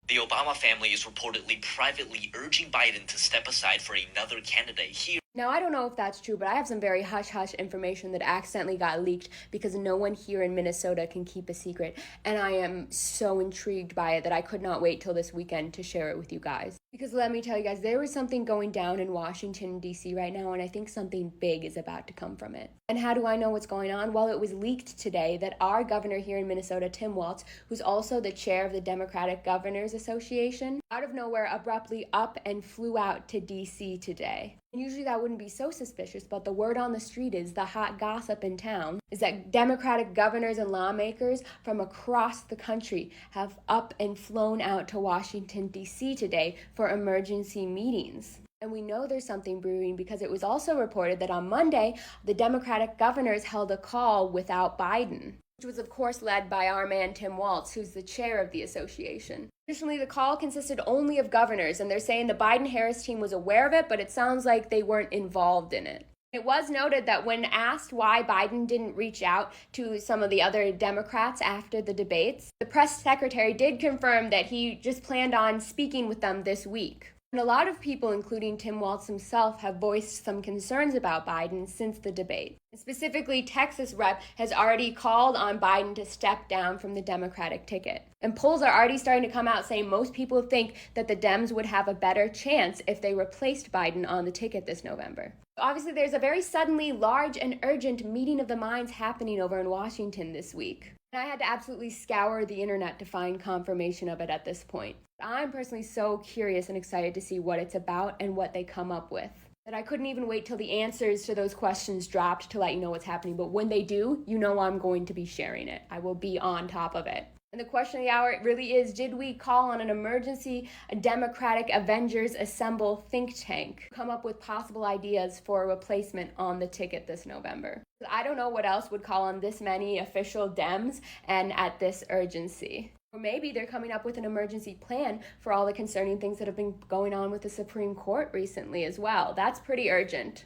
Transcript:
The Obama family is reportedly privately urging Biden to step aside for another candidate here. Now, I don't know if that's true, but I have some very hush-hush information that accidentally got leaked because no one here in Minnesota can keep a secret, and I am so intrigued by it that I could not wait till this weekend to share it with you guys. Because let me tell you guys, there is something going down in Washington, DC right now, and I think something big is about to come from it. And how do I know what's going on? Well, it was leaked today that our governor here in Minnesota, Tim Walz, who's also the chair of the Democratic Governors Association, out of nowhere abruptly up and flew out to DC today. And usually that wouldn't be so suspicious, but the word on the street is, the hot gossip in town, is that Democratic governors and lawmakers from across the country have up and flown out to Washington, D.C. today for emergency meetings. And we know there's something brewing because it was also reported that on Monday, the Democratic governors held a call without Biden, which was of course led by our man Tim Walz, who's the chair of the association. Additionally, the call consisted only of governors, and they're saying the Biden-Harris team was aware of it, but it sounds like they weren't involved in it. It was noted that when asked why Biden didn't reach out to some of the other Democrats after the debates, the press secretary did confirm that he just planned on speaking with them this week. And a lot of people, including Tim Walz himself, have voiced some concerns about Biden since the debate. Specifically, Texas Rep has already called on Biden to step down from the Democratic ticket. And polls are already starting to come out saying most people think that the Dems would have a better chance if they replaced Biden on the ticket this November. Obviously, there's a very suddenly large and urgent meeting of the minds happening over in Washington this week. And I had to absolutely scour the internet to find confirmation of it at this point. I'm personally so curious and excited to see what it's about and what they come up with, that I couldn't even wait till the answers to those questions dropped to let you know what's happening. But when they do, you know I'm going to be sharing it. I will be on top of it. And the question of the hour really is, did we call on an emergency Democratic Avengers Assemble think tank, come up with possible ideas for a replacement on the ticket this November? I don't know what else would call on this many official Dems and at this urgency. Or maybe they're coming up with an emergency plan for all the concerning things that have been going on with the Supreme Court recently as well. That's pretty urgent.